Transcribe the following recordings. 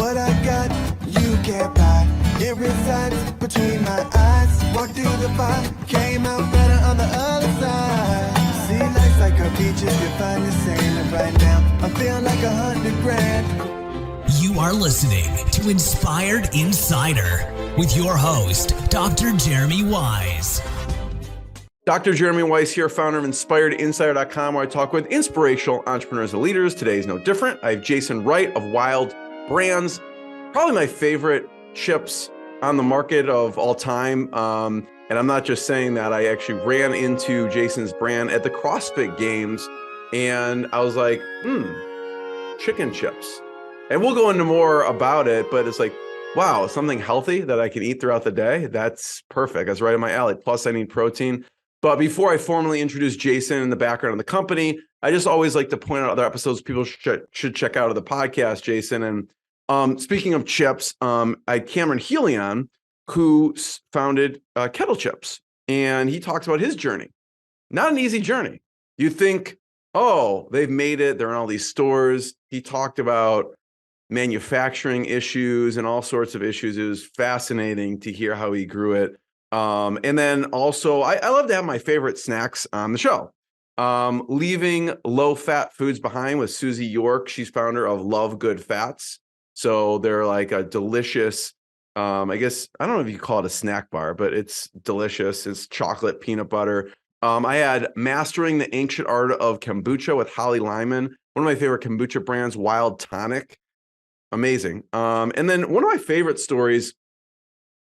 What I got, you can't buy. It resides between my eyes. Walked through the fire, came out better on the other side. See, life's like a beach if you find the same. And right now, I'm feeling like 100 grand. You are listening to Inspired Insider with your host, Dr. Jeremy Wise. Dr. Jeremy Wise here, founder of InspiredInsider.com, where I talk with inspirational entrepreneurs and leaders. Today is no different. I have Jason Wright of Wilde Brands, probably my favorite chips on the market of all time. And I'm not just saying that. I actually ran into Jason's brand at the CrossFit Games, and I was like, chicken chips. And we'll go into more about it, but it's like, wow, something healthy that I can eat throughout the day. That's perfect. That's right in my alley. Plus, I need protein. But before I formally introduce Jason and the background of the company, I just always like to point out other episodes people should check out of the podcast, Jason. And speaking of chips, I had Cameron Healy on, who founded Kettle Chips. And he talks about his journey. Not an easy journey. You think, oh, they've made it. They're in all these stores. He talked about manufacturing issues and all sorts of issues. It was fascinating to hear how he grew it. And then also, I love to have my favorite snacks on the show. Leaving low-fat foods behind with Susie York. She's founder of Love Good Fats. So they're like a delicious, I guess, I don't know if you call it a snack bar, but it's delicious. It's chocolate, peanut butter. I had Mastering the Ancient Art of Kombucha with Holly Lyman. One of my favorite kombucha brands, Wild Tonic. Amazing. And then one of my favorite stories,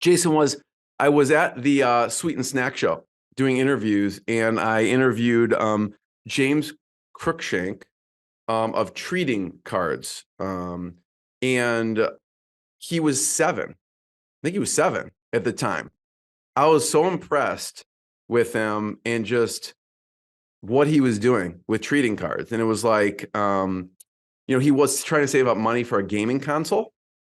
Jason, I was at the Sweet and Snack Show doing interviews, and I interviewed James Cruikshank of Treating Cards. And he was 7. I think he was 7 at the time. I was so impressed with him and just what he was doing with Treating Cards. And it was like, he was trying to save up money for a gaming console.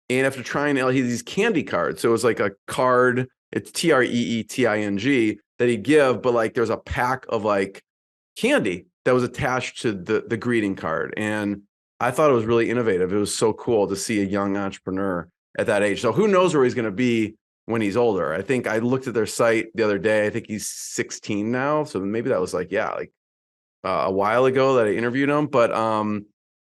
And after trying these candy cards, so it was like a card, it's TREETING that he'd give, but like there's a pack of like candy that was attached to the greeting card. And I thought it was really innovative. It was so cool to see a young entrepreneur at that age. So who knows where he's going to be when he's older. I think I looked at their site the other day. I think he's 16 now. So maybe that was like a while ago that I interviewed him. But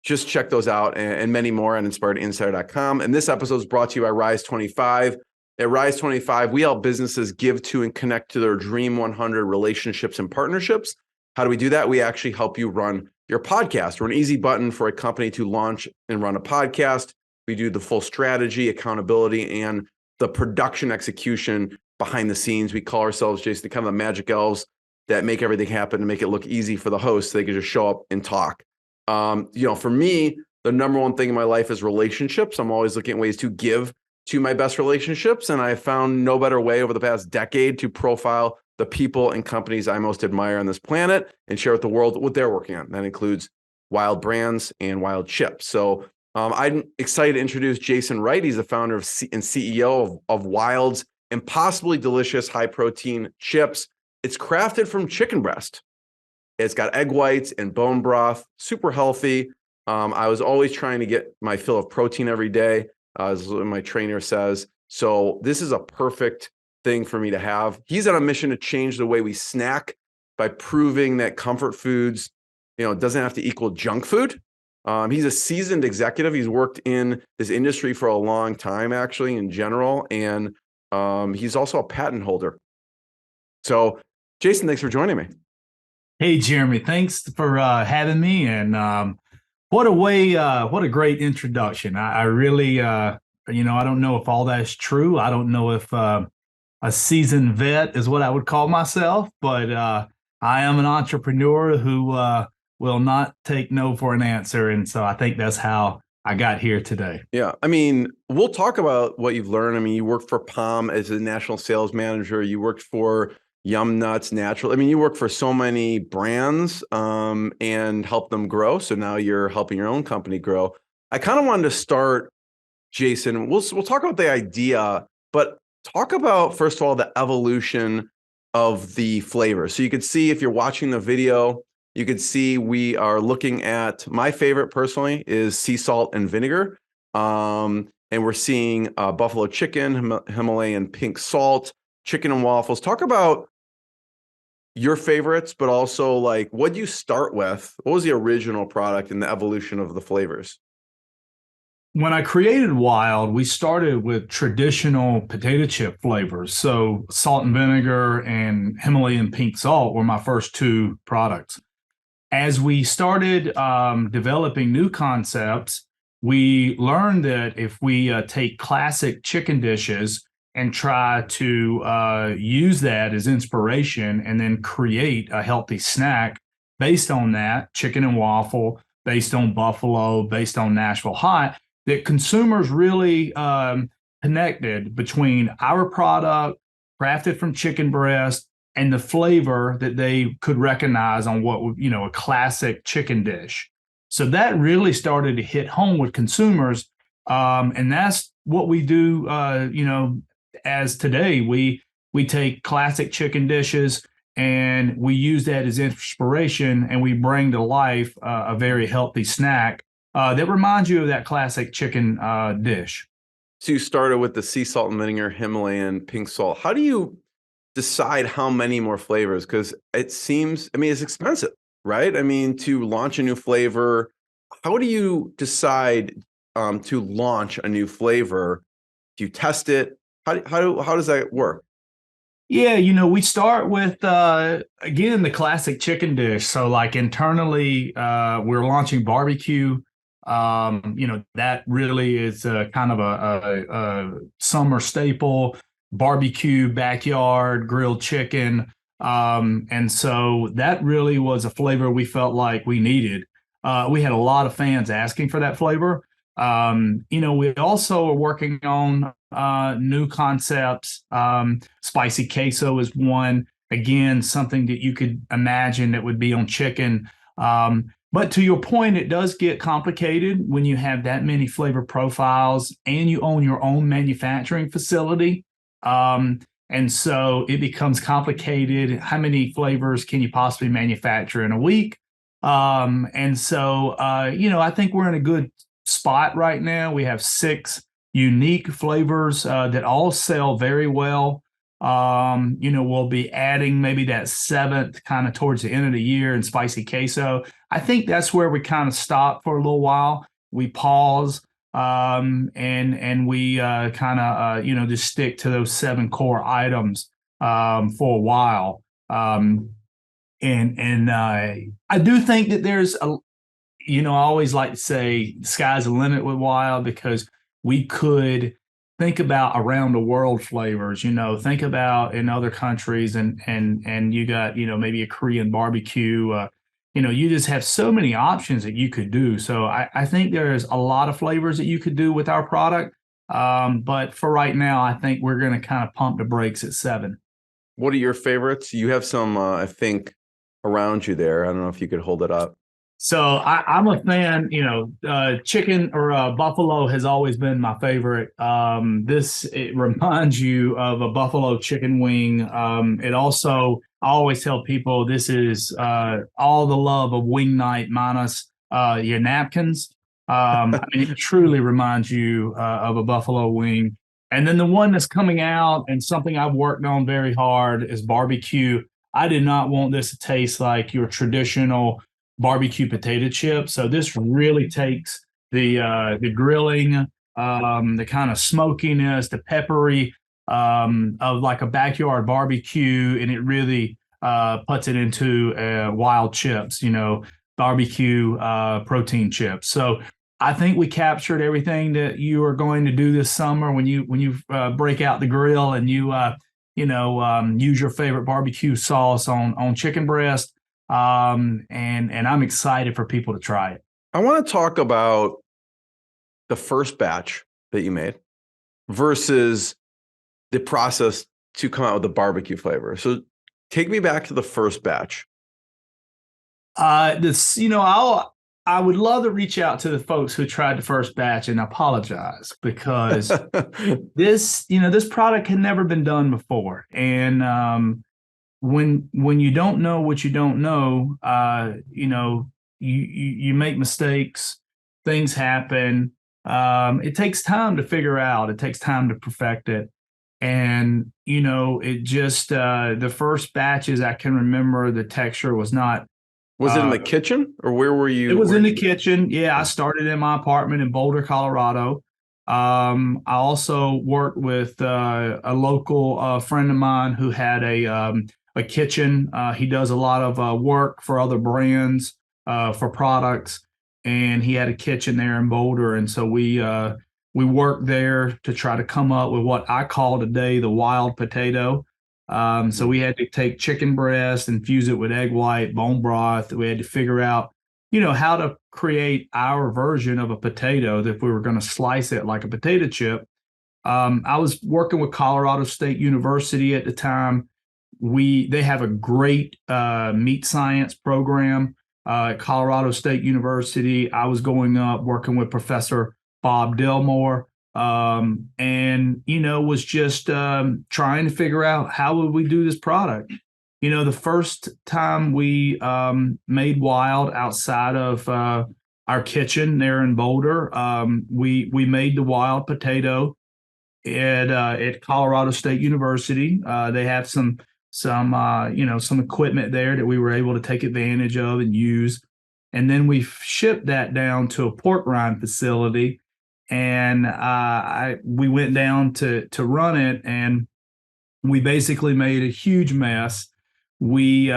just check those out and many more on InspiredInsider.com. And this episode is brought to you by Rise 25. At Rise 25, we help businesses give to and connect to their Dream 100 relationships and partnerships. How do we do that? We actually help you run your podcast. We're an easy button for a company to launch and run a podcast. We do the full strategy, accountability, and the production execution behind the scenes. We call ourselves, Jason, kind of the magic elves that make everything happen and make it look easy for the host so they can just show up and talk. For me, the number one thing in my life is relationships. I'm always looking at ways to give to my best relationships. And I found no better way over the past decade to profile the people and companies I most admire on this planet and share with the world what they're working on. That includes Wilde Brands and Wilde Chips. So I'm excited to introduce Jason Wright. He's the founder and CEO of Wilde's impossibly delicious high-protein chips. It's crafted from chicken breast. It's got egg whites and bone broth, super healthy. I was always trying to get my fill of protein every day, as my trainer says. So this is a perfect thing for me to have. He's on a mission to change the way we snack by proving that comfort foods, doesn't have to equal junk food. He's a seasoned executive. He's worked in this industry for a long time, actually, in general. And he's also a patent holder. So Jason, thanks for joining me. Hey, Jeremy, thanks for having me. And what a great introduction. I really, I don't know if all that's true. I don't know if a seasoned vet is what I would call myself, but I am an entrepreneur who will not take no for an answer. And so I think that's how I got here today. Yeah. I mean, we'll talk about what you've learned. I mean, you worked for Palm as a national sales manager. You worked for Yumnuts, Natural. I mean, you work for so many brands and help them grow. So now you're helping your own company grow. I kind of wanted to start, Jason, we'll talk about the idea, but talk about, first of all, the evolution of the flavor. So you could see, if you're watching the video, you could see we are looking at, my favorite personally is sea salt and vinegar. And we're seeing buffalo chicken, Himalayan pink salt, chicken and waffles. Talk about your favorites, but also like what do you start with? What was the original product and the evolution of the flavors? When I created Wilde, we started with traditional potato chip flavors. So salt and vinegar and Himalayan pink salt were my first two products. As we started developing new concepts, we learned that if we take classic chicken dishes and try to use that as inspiration and then create a healthy snack based on that, chicken and waffle, based on buffalo, based on Nashville hot, that consumers really connected between our product crafted from chicken breast and the flavor that they could recognize on what, a classic chicken dish. So that really started to hit home with consumers. And that's what we do, as today. We take classic chicken dishes and we use that as inspiration, and we bring to life a very healthy snack that reminds you of that classic chicken dish. So you started with the sea salt and vinegar, Himalayan pink salt. How do you decide how many more flavors? Because it seems, it's expensive, right? To launch a new flavor, how do you decide to launch a new flavor? Do you test it? How does that work? Yeah, we start with, again, the classic chicken dish. So like internally, we're launching barbecue. That really is kind of a summer staple, barbecue, backyard, grilled chicken. And so that really was a flavor we felt like we needed. We had a lot of fans asking for that flavor. We also are working on new concepts. Spicy queso is one, again, something that you could imagine that would be on chicken. But to your point, it does get complicated when you have that many flavor profiles and you own your own manufacturing facility. And so it becomes complicated. How many flavors can you possibly manufacture in a week? And so, I think we're in a good spot right now. We have 6 unique flavors that all sell very well. We'll be adding maybe that 7th kind of towards the end of the year in spicy queso. I think that's where we kind of stop for a little while. We pause and we kind of, just stick to those 7 core items for a while. I do think that there's I always like to say the sky's the limit with Wilde, because we could think about around the world flavors, think about in other countries and you got, maybe a Korean barbecue, you just have so many options that you could do. So I think there's a lot of flavors that you could do with our product. But for right now, I think we're going to kind of pump the brakes at 7. What are your favorites? You have some, I think, around you there. I don't know if you could hold it up. So I'm a fan, chicken or buffalo has always been my favorite. It reminds you of a buffalo chicken wing. It also, I always tell people this is all the love of wing night minus your napkins. It truly reminds you of a buffalo wing. And then the one that's coming out and something I've worked on very hard is barbecue. I did not want this to taste like your traditional barbecue potato chip. So this really takes the grilling, the kind of smokiness, the peppery of like a backyard barbecue, and it really puts it into Wilde chips, barbecue protein chips. So I think we captured everything that you are going to do this summer when you break out the grill and you use your favorite barbecue sauce on chicken breast. And I'm excited for people to try it. I want to talk about the first batch that you made versus the process to come out with the barbecue flavor. So take me back to the first batch. I would love to reach out to the folks who tried the first batch and apologize, because this product had never been done before. And, when you don't know what you don't know, you make mistakes, things happen. it takes time to figure out. It takes time to perfect it. And, it just, the first batches I can remember, the texture was not. Was it in the kitchen or where were you? It was in the kitchen. Yeah, I started in my apartment in Boulder, Colorado. I also worked with a local friend of mine who had a kitchen. He does a lot of work for other brands for products, and he had a kitchen there in Boulder. And so we worked there to try to come up with what I call today the wild potato. So we had to take chicken breast, infuse it with egg white, bone broth. We had to figure out, how to create our version of a potato that if we were going to slice it like a potato chip. I was working with Colorado State University at the time. They have a great meat science program at Colorado State University. I was going up working with Professor Bob Delmore. And was just trying to figure out how would we do this product. The first time we made Wilde outside of our kitchen there in Boulder, we made the Wilde potato at Colorado State University. They have some equipment there that we were able to take advantage of and use, and then we shipped that down to a pork rind facility. And we went down to run it, and we basically made a huge mess. We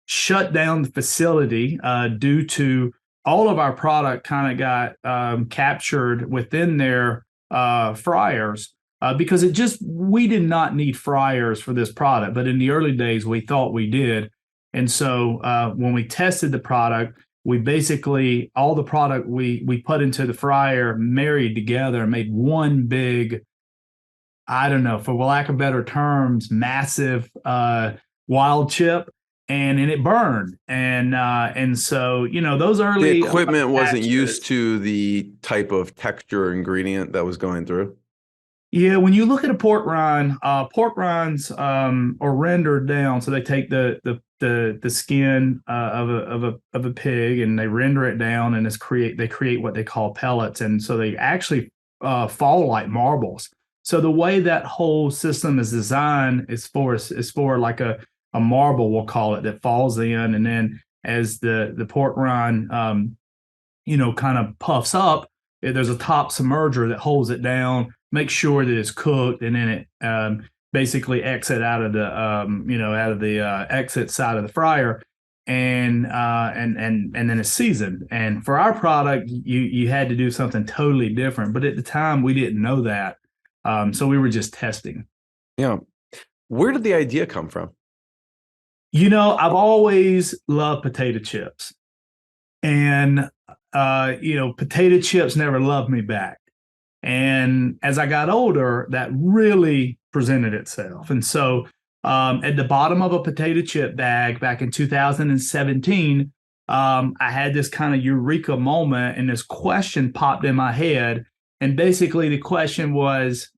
shut down the facility due to all of our product kind of got captured within their fryers because we did not need fryers for this product. But in the early days, we thought we did. And so when we tested the product, we basically, all the product we put into the fryer married together and made one big, I don't know, for lack of better terms, massive wild chip, and it burned. And so, those early the equipment wasn't used to the type of texture ingredient that was going through. Yeah, when you look at a pork rinds are rendered down. So they take the skin of a pig and they render it down, and they create what they call pellets, and so they actually fall like marbles. So the way that whole system is designed is for like a marble, we'll call it, that falls in, and then as the pork rind kind of puffs up, there's a top submerger that holds it down, makes sure that it's cooked, and then it basically exit out of the exit side of the fryer, and then it's seasoned. And for our product, you had to do something totally different, but at the time we didn't know that, so we were just testing. Yeah, where did the idea come from? I've always loved potato chips, and potato chips never loved me back. And as I got older, that really presented itself. And so at the bottom of a potato chip bag back in 2017, I had this kind of eureka moment, and this question popped in my head. And basically the question was,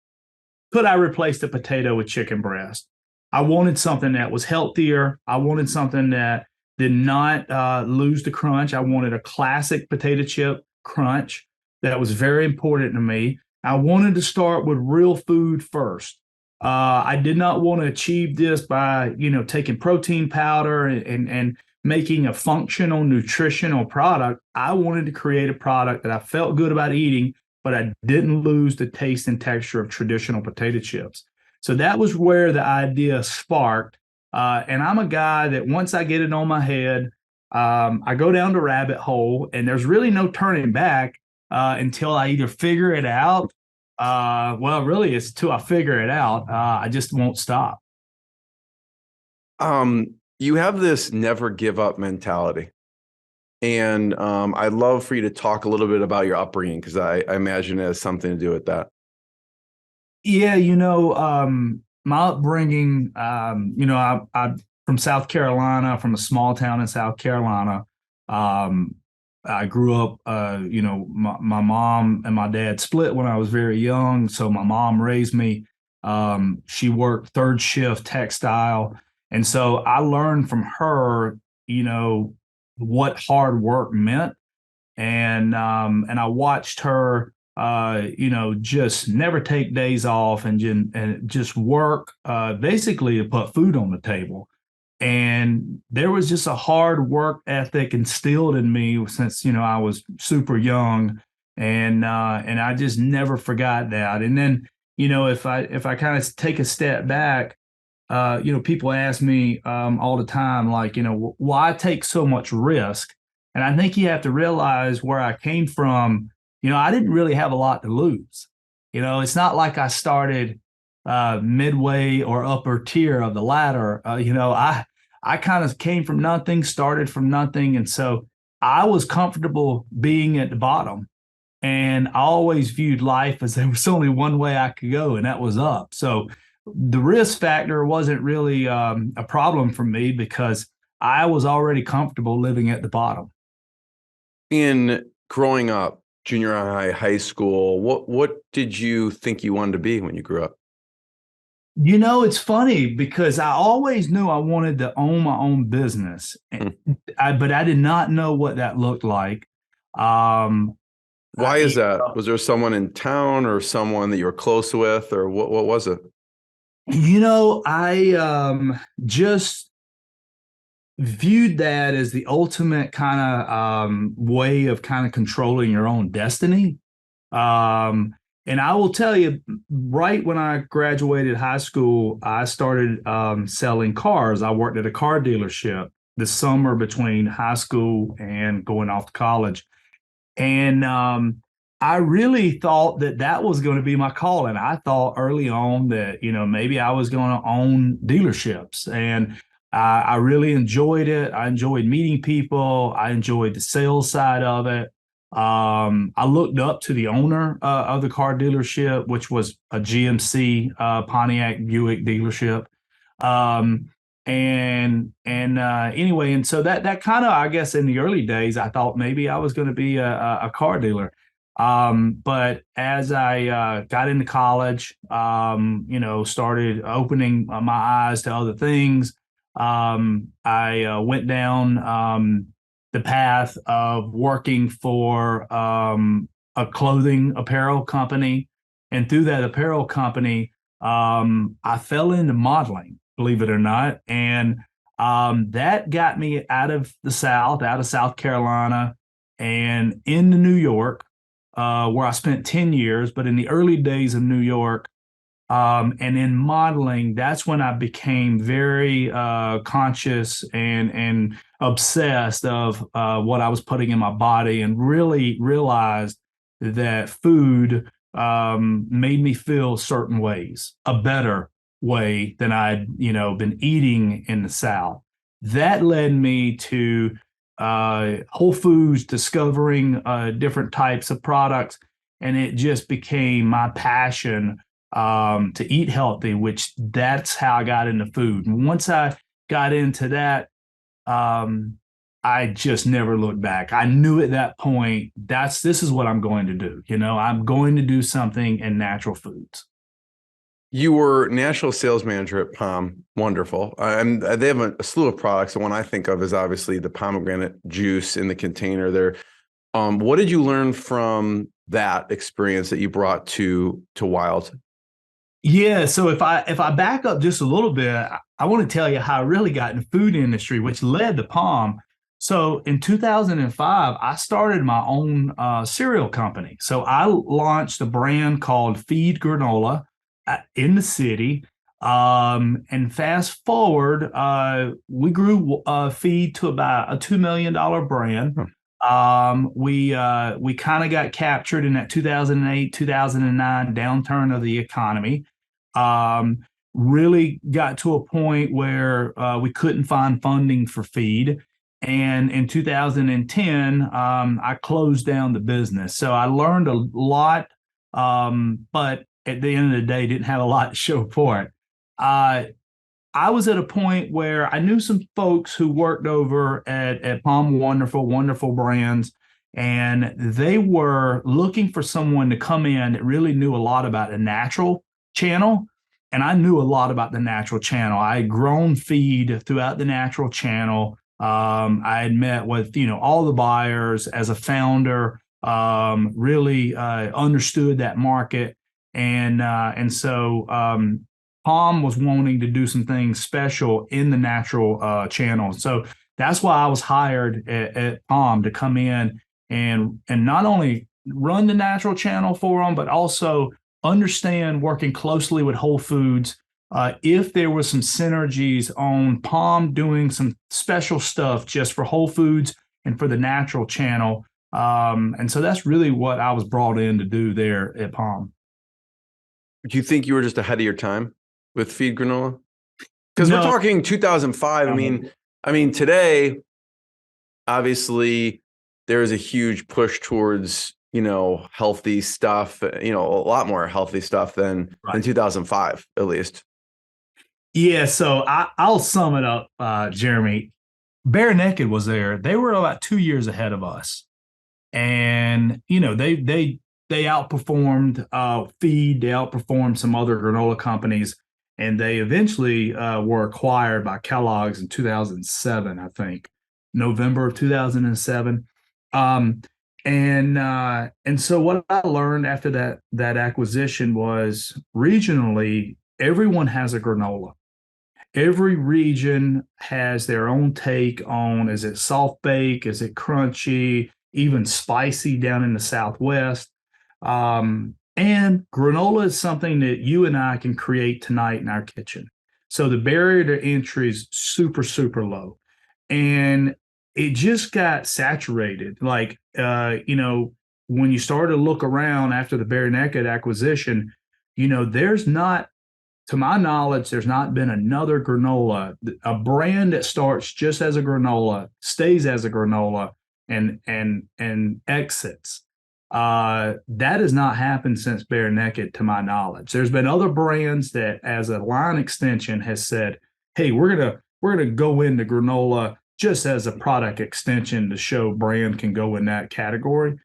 could I replace the potato with chicken breast? I wanted something that was healthier. I wanted something that did not lose the crunch. I wanted a classic potato chip crunch that was very important to me. I wanted to start with real food first. I did not want to achieve this by, taking protein powder and making a functional, nutritional product. I wanted to create a product that I felt good about eating, but I didn't lose the taste and texture of traditional potato chips. So that was where the idea sparked. And I'm a guy that once I get it on my head, I go down the rabbit hole, and there's really no turning back until I either figure it out. Really, it's till I figure it out. I just won't stop. You have this never give up mentality. And I'd love for you to talk a little bit about your upbringing, because I imagine it has something to do with that. Yeah, my upbringing, I'm from South Carolina, from a small town in South Carolina. I grew up, my mom and my dad split when I was very young. So my mom raised me. She worked third shift textile. And so I learned from her, what hard work meant. and I watched her, just never take days off and just work basically to put food on the table. And there was just a hard work ethic instilled in me since I was super young, and I just never forgot that. And then if I kind of take a step back, people ask me all the time, like, why take so much risk? And I think you have to realize where I came from. I didn't really have a lot to lose. It's not like I started midway or upper tier of the ladder. I kind of came from nothing, started from nothing, and so I was comfortable being at the bottom. And I always viewed life as there was only one way I could go, and that was up. So the risk factor wasn't really a problem for me because I was already comfortable living at the bottom. In growing up, junior high, high school, what did you think you wanted to be when you grew up? It's funny because I always knew I wanted to own my own business, but I did not know what that looked like. Why is that? Was there someone in town or someone that you were close with, or what was it? I just viewed that as the ultimate kind of way of kind of controlling your own destiny. And I will tell you, right when I graduated high school, I started selling cars. I worked at a car dealership the summer between high school and going off to college. And I really thought that was going to be my calling. I thought early on that, maybe I was going to own dealerships. And I really enjoyed it. I enjoyed meeting people. I enjoyed the sales side of it. I looked up to the owner of the car dealership, which was a GMC Pontiac Buick dealership. Anyway, and so that kind of, I guess, in the early days, I thought maybe I was going to be a car dealer. But as I got into college, started opening my eyes to other things. I went down the path of working for a clothing apparel company. And through that apparel company, I fell into modeling, believe it or not. And that got me out of South Carolina and into New York, where I spent 10 years. But in the early days of New York, and in modeling, that's when I became very conscious and obsessed of what I was putting in my body, and really realized that food made me feel certain ways, a better way than I'd been eating in the South. That led me to Whole Foods, discovering different types of products, and it just became my passion to eat healthy, which that's how I got into food. And once I got into that, I just never looked back. I knew at that point, this is what I'm going to do. I'm going to do something in natural foods. You were national sales manager at POM. Wonderful. And they have a slew of products. The one I think of is obviously the pomegranate juice in the container there. What did you learn from that experience that you brought to Wilde? Yeah, so if I back up just a little bit, I want to tell you how I really got in the food industry, which led to POM. So in 2005, I started my own cereal company. So I launched a brand called FEED Granola in the city. And fast forward, we grew FEED to about a $2 million brand. We kind of got captured in that 2008, 2009 downturn of the economy. Really got to a point where we couldn't find funding for FEED. And in 2010, I closed down the business. So I learned a lot, but at the end of the day, didn't have a lot to show for it. I was at a point where I knew some folks who worked over at POM Wonderful Brands, and they were looking for someone to come in that really knew a lot about the natural channel. And I knew a lot about the natural channel. I had grown feed throughout the natural channel. I had met with, all the buyers as a founder, really understood that market. And so Palm was wanting to do some things special in the natural channel. So that's why I was hired at Palm to come in and not only run the natural channel for them, but also understand working closely with Whole Foods if there was some synergies on Palm doing some special stuff just for Whole Foods and for the natural channel. And so that's really what I was brought in to do there at Palm. Do you think you were just ahead of your time with Feed Granola? Because No. we're talking 2005. I mean, today, obviously, there is a huge push towards, healthy stuff, a lot more healthy stuff than 2005, at least. Yeah, so I'll sum it up, Jeremy. Bare Naked was there. They were about 2 years ahead of us. And, they outperformed Feed, they outperformed some other granola companies, and they eventually were acquired by Kellogg's in 2007, I think, November of 2007. And so what I learned after that acquisition was regionally, everyone has a granola. Every region has their own take on, is it soft bake, is it crunchy, even spicy down in the Southwest. And granola is something that you and I can create tonight in our kitchen. So the barrier to entry is super, super low. And it just got saturated. Like, when you started to look around after the Bare Naked acquisition, there's not, to my knowledge, there's not been another granola, a brand that starts just as a granola, stays as a granola, and exits. That has not happened since Bare Naked, to my knowledge. There's been other brands that, as a line extension, has said, "Hey, we're gonna go into granola just as a product extension to show brand can go in that category."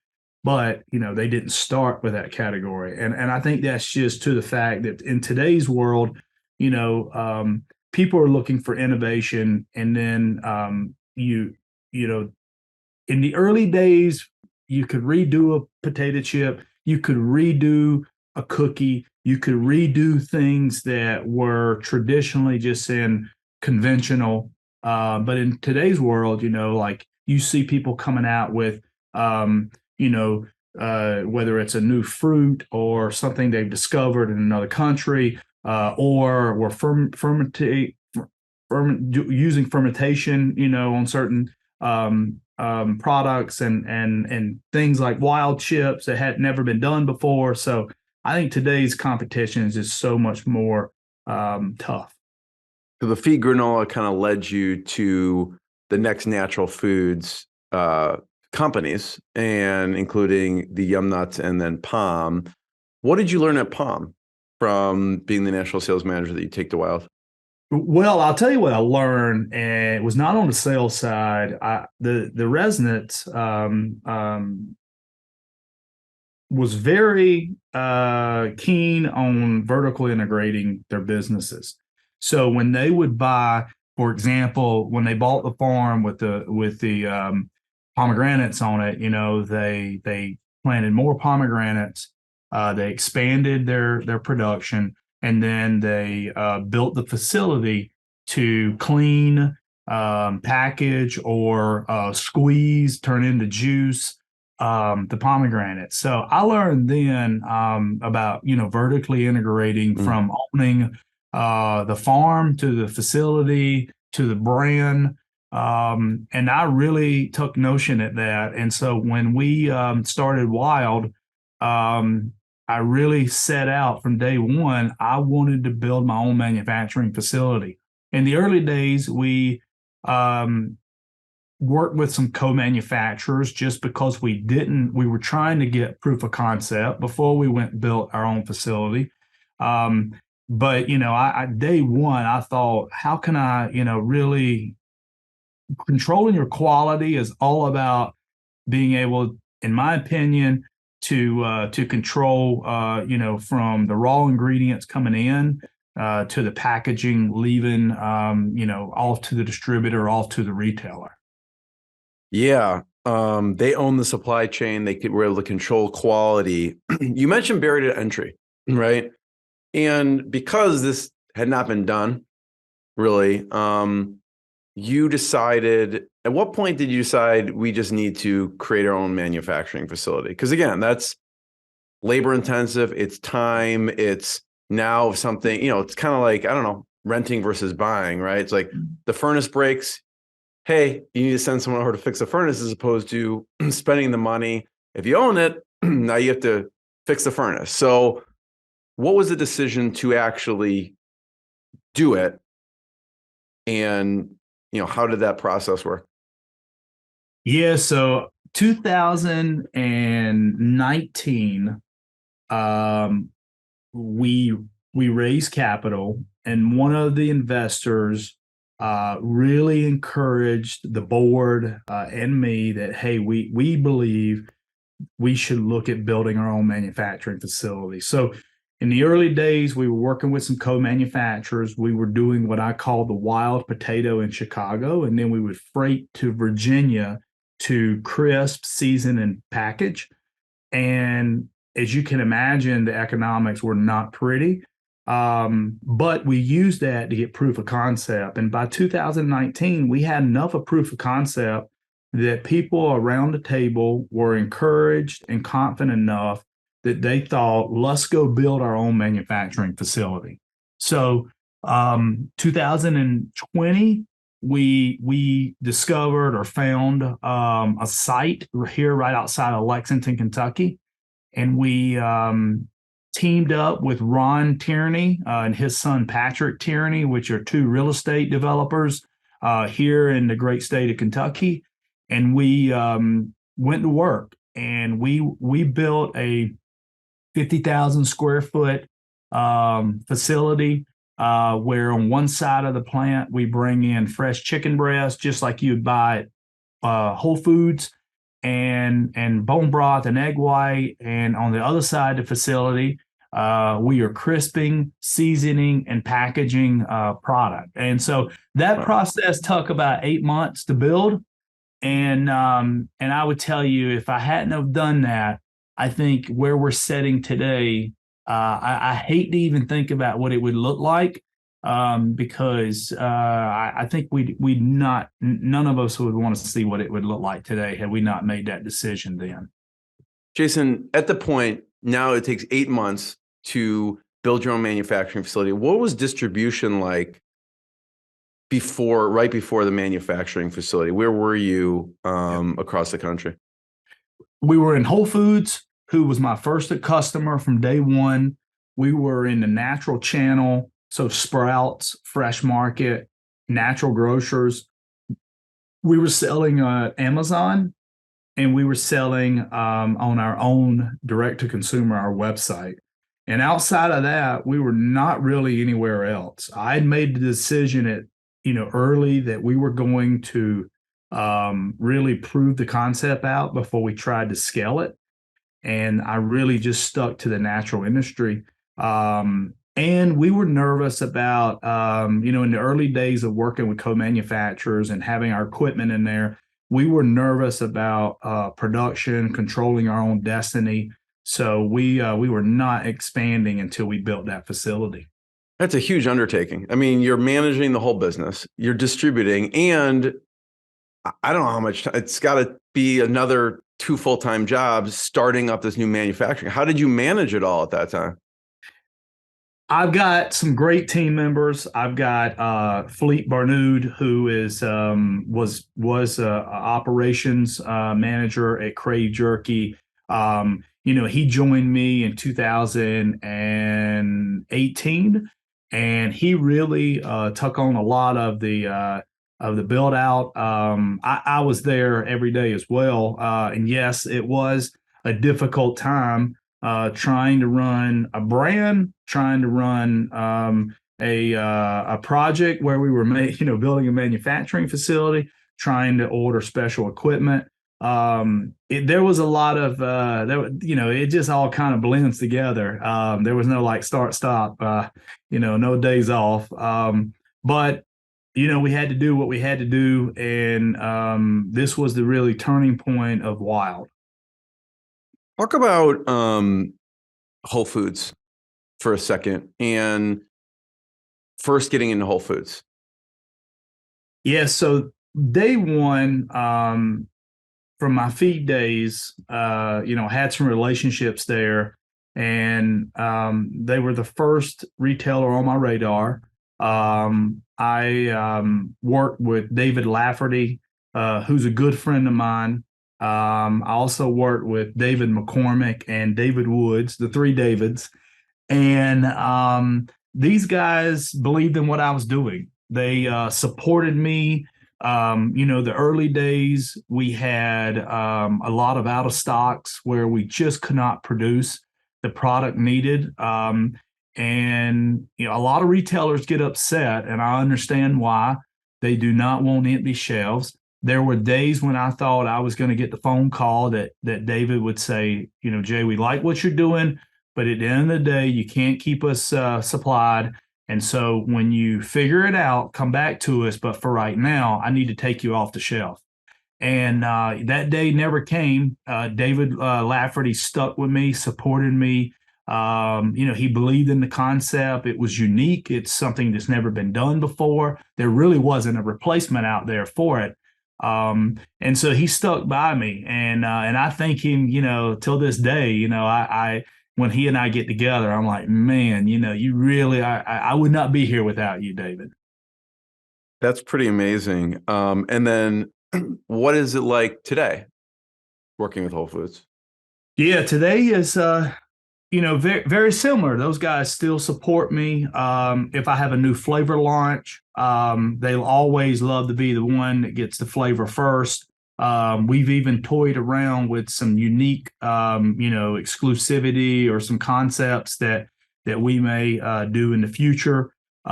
But they didn't start with that category, and I think that's just to the fact that in today's world, people are looking for innovation, and then in the early days, you could redo a potato chip, you could redo a cookie, you could redo things that were traditionally just in conventional. But in today's world, like you see people coming out with, whether it's a new fruit or something they've discovered in another country, or we're using fermentation, on certain products and things like wild chips that had never been done before. So I think today's competition is just so much more tough. So the Feed Granola kind of led you to the next natural foods companies, and including the Yumnuts and then Palm. What did you learn at Palm from being the national sales manager that you take to Wilde? Well, I'll tell you what I learned, and it was not on the sales side. The resident was very keen on vertically integrating their businesses. So when they would buy, for example, when they bought the farm with the pomegranates on it, they planted more pomegranates. They expanded their production, and then they built the facility to clean, package, or squeeze, turn into juice the pomegranates. So I learned then about vertically integrating from owning the farm to the facility to the brand. And I really took notion at that. And so when we started Wilde, I really set out from day one. I wanted to build my own manufacturing facility. In the early days, we worked with some co-manufacturers just because we were trying to get proof of concept before we went and built our own facility. But day one, I thought, how can I, really controlling your quality is all about being able, in my opinion, to control, from the raw ingredients coming in to the packaging, leaving, off to the distributor, off to the retailer. Yeah. They own the supply chain. Were able to control quality. You mentioned barrier to entry, right? And because this had not been done, really, you decided, at what point did you decide we just need to create our own manufacturing facility? Because again, that's labor intensive, it's time, it's now something, it's kind of like, I don't know, renting versus buying, right? It's like the furnace breaks. Hey, you need to send someone over to fix the furnace as opposed to spending the money. If you own it, now you have to fix the furnace. So what was the decision to actually do it? And, how did that process work? Yeah, so 2019, we raised capital, and one of the investors really encouraged the board and me that, hey, we believe we should look at building our own manufacturing facility. So in the early days, we were working with some co-manufacturers. We were doing what I call the Wilde potato in Chicago, and then we would freight to Virginia to crisp, season, and package. And as you can imagine, the economics were not pretty. But we used that to get proof of concept. And by 2019, we had enough of proof of concept that people around the table were encouraged and confident enough that they thought, let's go build our own manufacturing facility. So 2020, we discovered or found a site here right outside of Lexington, Kentucky. And we teamed up with Ron Tierney and his son Patrick Tierney, which are two real estate developers here in the great state of Kentucky. And we went to work, and we built a 50,000 square foot facility where on one side of the plant we bring in fresh chicken breast, just like you'd buy at Whole Foods, and bone broth and egg white. And on the other side of the facility, we are crisping, seasoning, and packaging product. And so that process took about 8 months to build. And I would tell you, if I hadn't have done that, I think where we're sitting today, I hate to even think about what it would look like, because I think none of us would want to see what it would look like today had we not made that decision then. Jason, at the point now, it takes 8 months to build your own manufacturing facility. What was distribution like right before the manufacturing facility? Where were you across the country? We were in Whole Foods, who was my first customer from day one. We were in the natural channel, so Sprouts, Fresh Market, natural grocers. We were selling Amazon, and we were selling on our own direct-to-consumer, our website. And outside of that, we were not really anywhere else. I had made the decision early that we were going to really prove the concept out before we tried to scale it. And I really just stuck to the natural industry. And we were nervous about, in the early days of working with co-manufacturers and having our equipment in there, we were nervous about production, controlling our own destiny. So we were not expanding until we built that facility. That's a huge undertaking. I mean, you're managing the whole business, you're distributing, and I don't know how much time, it's got to be another 2 full-time jobs starting up this new manufacturing. How did you manage it all at that time? I've got some great team members. I've got Philippe Barnoud, who was operations manager at Crave Jerky. He joined me in 2018, and he really took on a lot of the build out. I was there every day as well, and yes, it was a difficult time trying to run a brand, trying to run a project where we were building a manufacturing facility, trying to order special equipment. There was a lot of it just all kind of blends together. There was no like start stop, no days off. But we had to do what we had to do, and this was the really turning point of Wilde. Talk about Whole Foods for a second, and first getting into Whole Foods. Yeah, so day one, from my feed days, had some relationships there, and they were the first retailer on my radar. I worked with David Lafferty, who's a good friend of mine. I also worked with David McCormick and David Woods, the three Davids. And these guys believed in what I was doing. They supported me. The early days, we had a lot of out of stocks where we just could not produce the product needed. And a lot of retailers get upset, and I understand why. They do not want empty shelves. There were days when I thought I was going to get the phone call that David would say, Jay, we like what you're doing, but at the end of the day, you can't keep us supplied. And so when you figure it out, come back to us. But for right now, I need to take you off the shelf. And that day never came. David Lafferty stuck with me, supported me. He believed in the concept. It was unique. It's something that's never been done before. There really wasn't a replacement out there for it. And so he stuck by me. And I thank him, till this day, I when he and I get together, I'm like, man, you really, I would not be here without you, David. That's pretty amazing. And then what is it like today working with Whole Foods? Yeah, today is, very, very similar. Those guys still support me. If I have a new flavor launch, they'll always love to be the one that gets the flavor first. We've even toyed around with some unique, exclusivity or some concepts that we may do in the future. They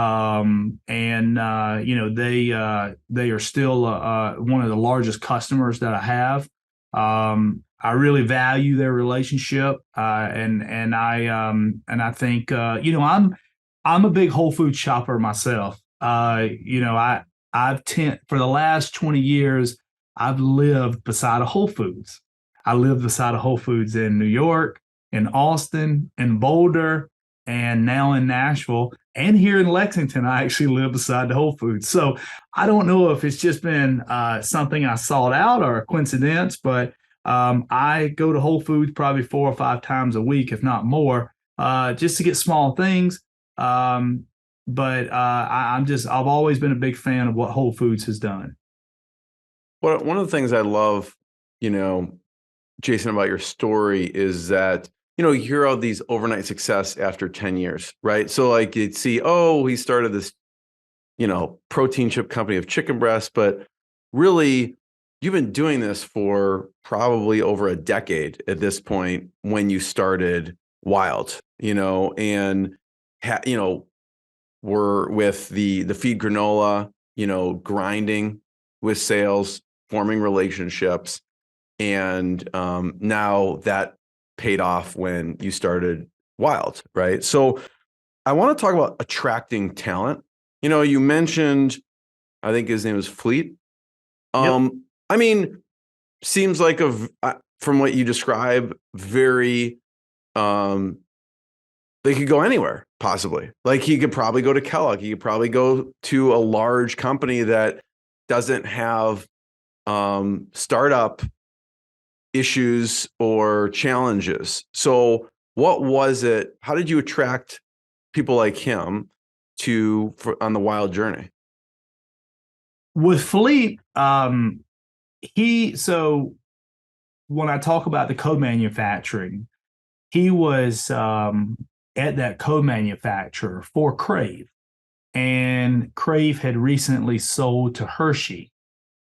are still one of the largest customers that I have. I really value their relationship, and I think I'm a big Whole Foods shopper myself. For the last 20 years. I've lived beside a Whole Foods. I lived beside a Whole Foods in New York, in Austin, in Boulder, and now in Nashville. And here in Lexington, I actually live beside the Whole Foods. So I don't know if it's just been something I sought out or a coincidence, but I go to Whole Foods probably 4 or 5 times a week, if not more, just to get small things. I've always been a big fan of what Whole Foods has done. Well, one of the things I love, Jason, about your story is that, you hear all these overnight success after 10 years, right? So like you'd see, he started this, protein chip company of chicken breast, but really you've been doing this for probably over a decade at this point when you started Wilde, and, we're with the feed granola, grinding with sales, forming relationships. And now that paid off when you started Wilde, right? So I want to talk about attracting talent. You mentioned, I think his name was Fleet. Yep. I mean, seems like from what you describe, very, they could go anywhere, possibly. Like he could probably go to Kellogg. He could probably go to a large company that doesn't have startup issues or challenges. So what was it? How did you attract people like him on the Wilde journey? With Fleet, so when I talk about the co-manufacturing, he was at that co-manufacturer for Crave, and Crave had recently sold to Hershey.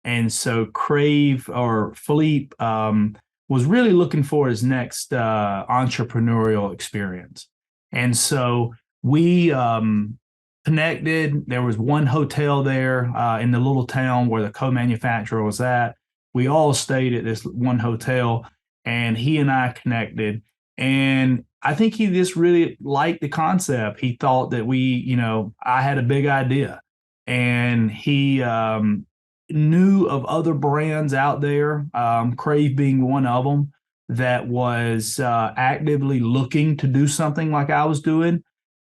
And so Crave or Fleet was really looking for his next entrepreneurial experience. And so we connected. There was one hotel there in the little town where the co-manufacturer was at. we all stayed at this one hotel, and he and I connected. And I think he just really liked the concept. He thought that I had a big idea, and he knew of other brands out there, Crave being one of them, that was actively looking to do something like I was doing.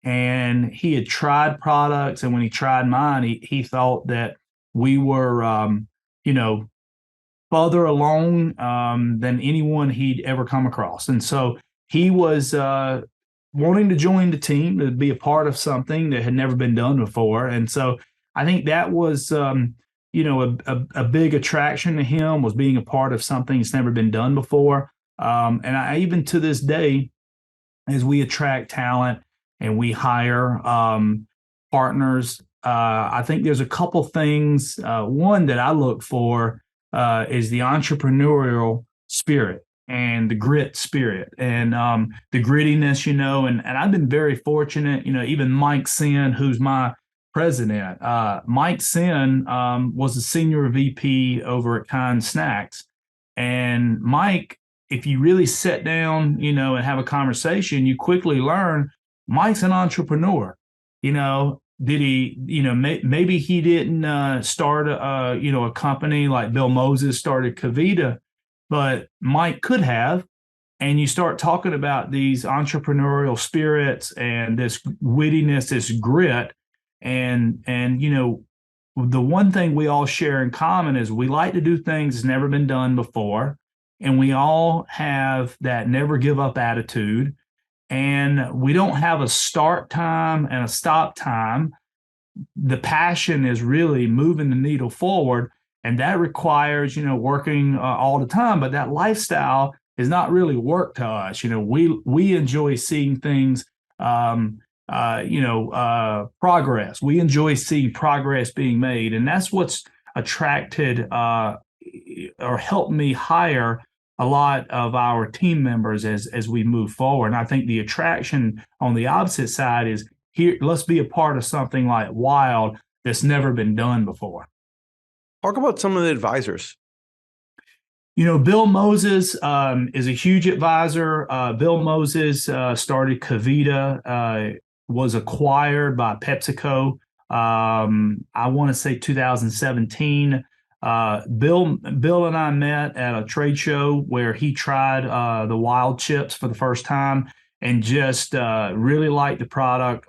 And he had tried products, and when he tried mine, he thought that we were, further along than anyone he'd ever come across. And so he was wanting to join the team, to be a part of something that had never been done before. And so I think that was, a big attraction to him, was being a part of something that's never been done before. And I, even to this day, as we attract talent and we hire partners, I think there's a couple things. One that I look for is the entrepreneurial spirit and the grit spirit and the grittiness, and I've been very fortunate, even Mike Sin, who's my president. Mike Sin was a senior VP over at Kind Snacks. And Mike, if you really sit down, and have a conversation, you quickly learn Mike's an entrepreneur. Did he, maybe he didn't start a company like Bill Moses started Kavita, but Mike could have. And you start talking about these entrepreneurial spirits and this wittiness, this grit. And the one thing we all share in common is we like to do things that's never been done before. And we all have that never give up attitude. And we don't have a start time and a stop time. The passion is really moving the needle forward. And that requires, working all the time. But that lifestyle is not really work to us. We enjoy seeing things, progress. We enjoy seeing progress being made. And that's what's attracted or helped me hire a lot of our team members as we move forward. And I think the attraction on the opposite side is, here, let's be a part of something like Wilde that's never been done before. Talk about some of the advisors. Bill Moses is a huge advisor. Bill Moses started Kavita, was acquired by PepsiCo. I want to say 2017. Bill and I met at a trade show where he tried the Wilde chips for the first time and just really liked the product.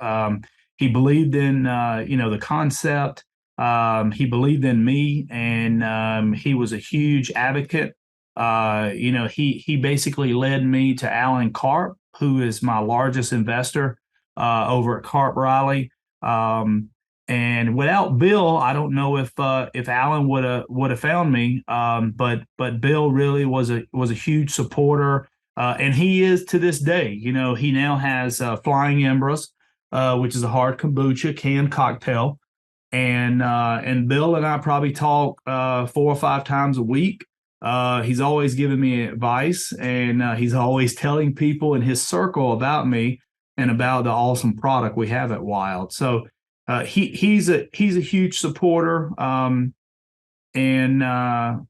He believed in the concept. He believed in me, and he was a huge advocate. He basically led me to Alan Karp, who is my largest investor over at Karp Riley. And without Bill, I don't know if Alan would have found me. But Bill really was a huge supporter, and he is to this day. He now has Flying Embers, which is a hard kombucha canned cocktail, and Bill and I probably talk 4 or 5 times a week. He's always giving me advice, and he's always telling people in his circle about me and about the awesome product we have at Wilde. So. He's a huge supporter, I have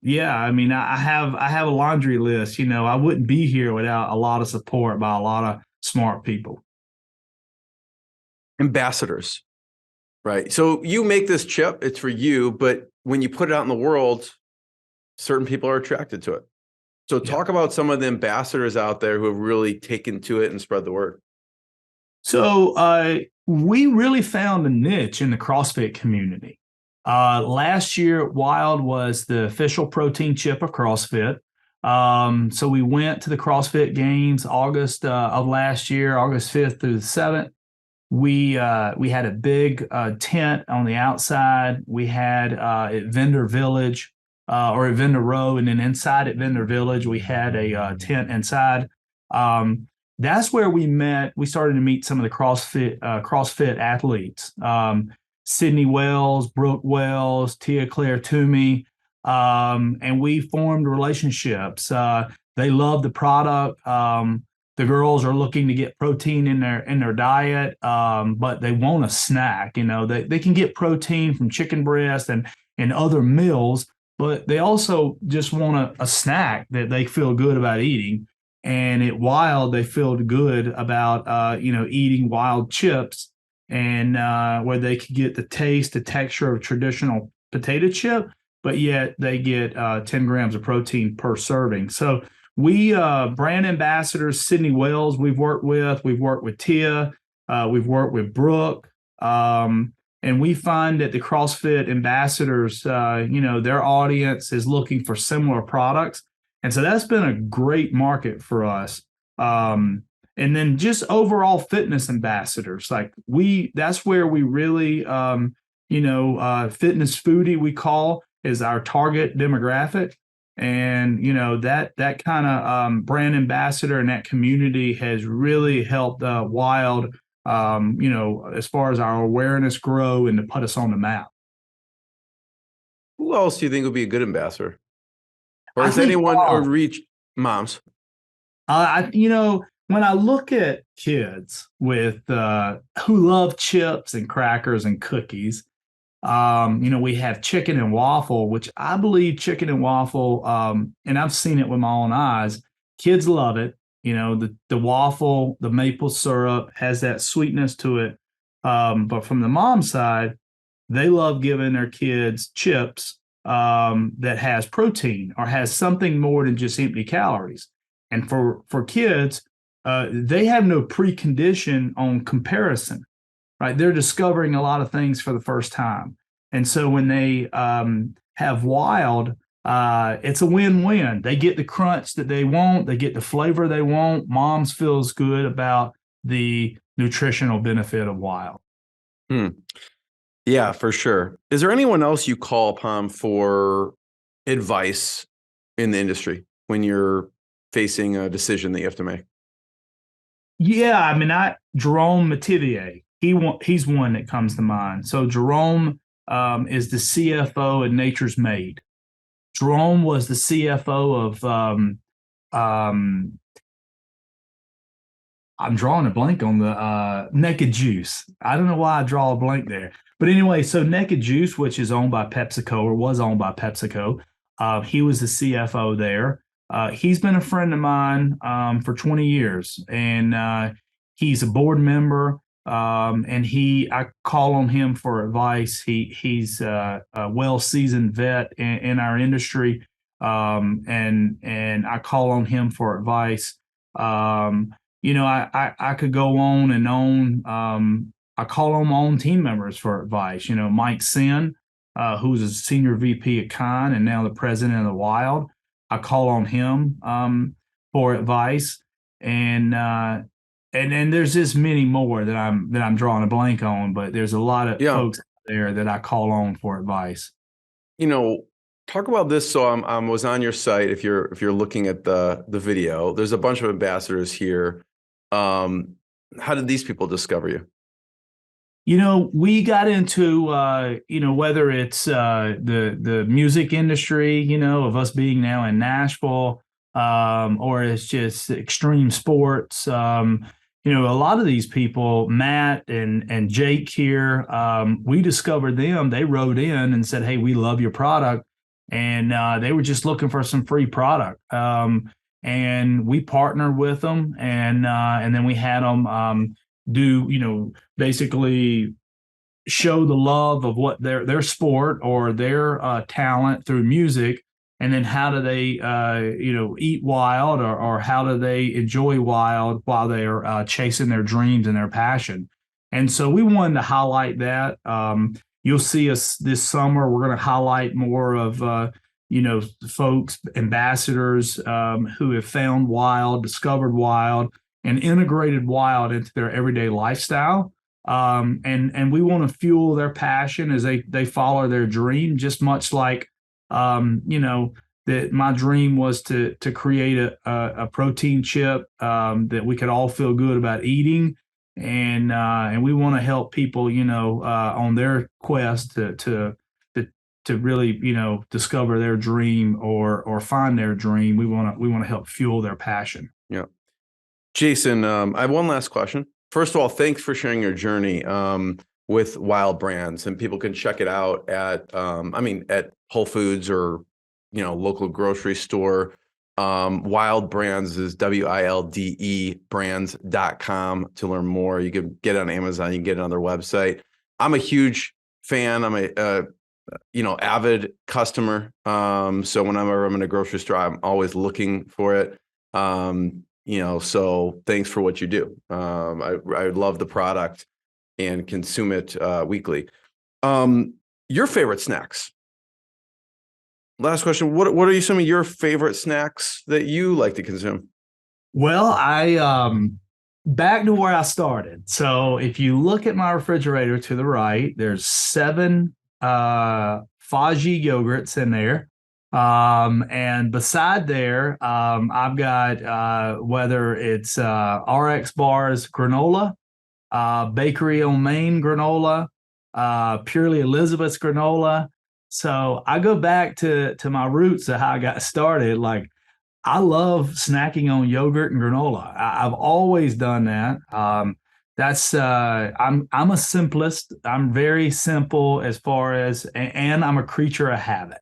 a laundry list. I wouldn't be here without a lot of support by a lot of smart people. Ambassadors, right? So you make this chip, it's for you, but when you put it out in the world, certain people are attracted to it. So talk about some of the ambassadors out there who have really taken to it and spread the word. So we really found a niche in the CrossFit community. Last year, Wilde was the official protein chip of CrossFit. So we went to the CrossFit Games August of last year, August 5th through the 7th. We had a big tent on the outside. We had at Vendor Village or at Vendor Row, and then inside at Vendor Village, we had a tent inside. That's where we met. We started to meet some of the CrossFit athletes. Sydney Wells, Brooke Wells, Tia Claire Toomey, and we formed relationships. They love the product. The girls are looking to get protein in their diet, but they want a snack. They can get protein from chicken breast and other meals, but they also just want a snack that they feel good about eating. And at Wilde, they feel good about eating Wilde chips, and where they could get the taste, the texture of traditional potato chip, but yet they get 10 grams of protein per serving. So we brand ambassadors, Sydney Wells, we've worked with Tia, we've worked with Brooke, and we find that the CrossFit ambassadors, their audience is looking for similar products. And so that's been a great market for us. And then just overall fitness ambassadors, that's where we really, fitness foodie we call is our target demographic. And, that kind of brand ambassador and that community has really helped Wilde, as far as our awareness grow and to put us on the map. Who else do you think would be a good ambassador? Or is anyone or reach moms? When I look at kids with who love chips and crackers and cookies, we have chicken and waffle, which I believe chicken and waffle, and I've seen it with my own eyes. Kids love it. The waffle, the maple syrup has that sweetness to it. But from the mom side, they love giving their kids chips that has protein or has something more than just empty calories. And for kids, they have no precondition on comparison, right? They're discovering a lot of things for the first time. And so when they have Wilde, it's a win-win. They get the crunch that they want. They get the flavor they want. Moms feels good about the nutritional benefit of Wilde. Yeah, for sure. Is there anyone else you call upon for advice in the industry when you're facing a decision that you have to make? Yeah, Jerome Mativier, he's one that comes to mind. So Jerome is the CFO at Nature's Made. Jerome was the CFO of I'm drawing a blank on the Naked Juice. I don't know why I draw a blank there. But anyway, so Naked Juice, which is owned by PepsiCo or was owned by PepsiCo, he was the CFO there. He's been a friend of mine for 20 years, and he's a board member, and I call on him for advice. He's a well-seasoned vet in our industry, and I call on him for advice. I could go on and on. I call on my own team members for advice. Mike Sin, who's a senior VP at Kine and now the president of the Wilde. I call on him for advice, and there's just many more that I'm drawing a blank on. But there's a lot of folks out there that I call on for advice. Talk about this. So I was on your site. If you're looking at the video, there's a bunch of ambassadors here. How did these people discover you? We got into, whether it's the music industry, of us being now in Nashville, or it's just extreme sports. A lot of these people, Matt and Jake here, we discovered them. They wrote in and said, "Hey, we love your product." And they were just looking for some free product. And we partnered with them, and then we had them basically show the love of what their sport or their talent through music, and then how do they eat Wilde, or how do they enjoy Wilde while they're chasing their dreams and their passion. And so we wanted to highlight that. You'll see us this summer. We're going to highlight more of folks, ambassadors who have found Wilde, discovered Wilde, and integrated Wilde into their everyday lifestyle. And we want to fuel their passion as they follow their dream, just much like, that my dream was to create a protein chip that we could all feel good about eating. And we want to help people, on their quest to really, discover their dream or find their dream. We want to help fuel their passion. Yeah. Jason, I have one last question. First of all, thanks for sharing your journey with Wilde Brands, and people can check it out at Whole Foods or local grocery store. Wilde Brands is WILDE brands.com to learn more. You can get it on Amazon. You can get it on their website. I'm a huge fan. I'm a avid customer. So whenever I'm in a grocery store, I'm always looking for it. So thanks for what you do. I love the product and consume it weekly. Your favorite snacks? Last question. What are some of your favorite snacks that you like to consume? Well, back to where I started. So if you look at my refrigerator to the right, there's 7 Faggi yogurts in there. And beside there, I've got whether it's RX Bars granola, Bakery on Main granola, Purely Elizabeth's granola. So I go back to my roots of how I got started. Like, I love snacking on yogurt and granola. I've always done that. I'm a simplist. I'm very simple as far as, and I'm a creature of habit.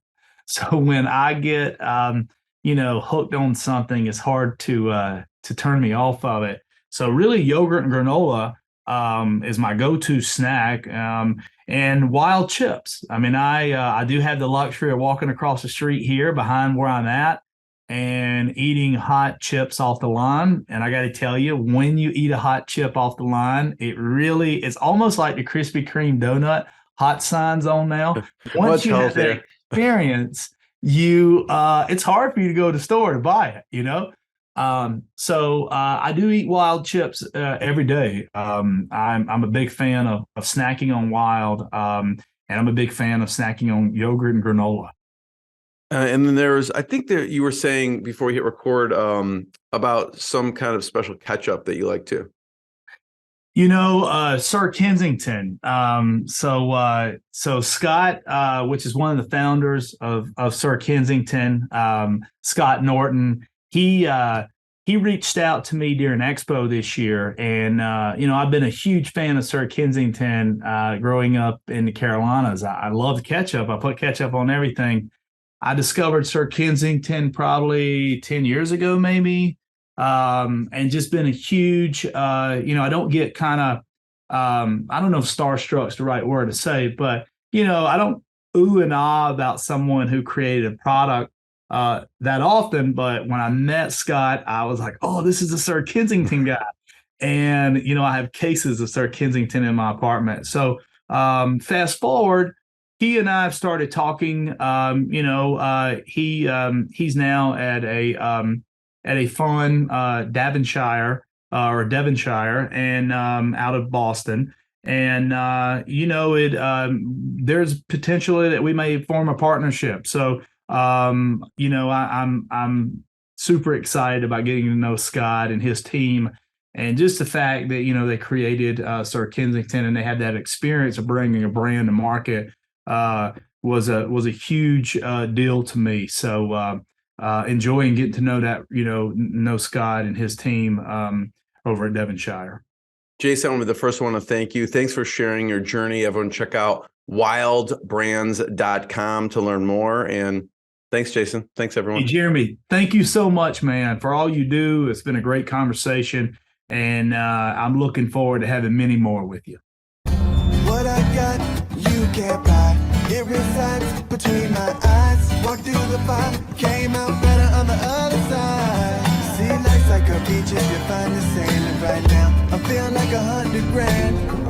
So when I get hooked on something, it's hard to turn me off of it. So really, yogurt and granola is my go-to snack. And Wilde chips. I mean, I do have the luxury of walking across the street here behind where I'm at and eating hot chips off the line. And I got to tell you, when you eat a hot chip off the line, it's almost like the Krispy Kreme donut hot signs on now. Once you have that experience, it's hard for you to go to the store to buy it, So I do eat Wilde chips every day. I'm a big fan of snacking on Wilde, and I'm a big fan of snacking on yogurt and granola. And then I think that you were saying before we hit record about some kind of special ketchup that you like too. Sir Kensington. So Scott, which is one of the founders of Sir Kensington, Scott Norton, he reached out to me during Expo this year. And, I've been a huge fan of Sir Kensington growing up in the Carolinas. I love ketchup. I put ketchup on everything. I discovered Sir Kensington probably 10 years ago, maybe. And just been a huge, I don't get kind of, I don't know if starstruck's the right word to say, but, I don't ooh and ah about someone who created a product that often. But when I met Scott, I was like, oh, this is a Sir Kensington guy. And, I have cases of Sir Kensington in my apartment. So fast forward, he and I have started talking. He's now at a fun Devonshire and out of Boston. And there's potentially that we may form a partnership. So I'm super excited about getting to know Scott and his team, and just the fact that they created Sir Kensington and they had that experience of bringing a brand to market was a huge deal to me. So enjoying getting to know that know Scott and his team over at Devonshire. Jason, I'm the first one to thank you. Thanks for sharing your journey. Everyone check out wildebrands.com to learn more. And thanks, Jason. Thanks, everyone. Hey, Jeremy, thank you so much, man, for all you do. It's been a great conversation, and I'm looking forward to having many more with you. What I got, you can't buy. It resides between my eyes. Walked through the fire, came out better on the other side. See, life's like a beach if you find the sailing right now. I feel like $100 grand.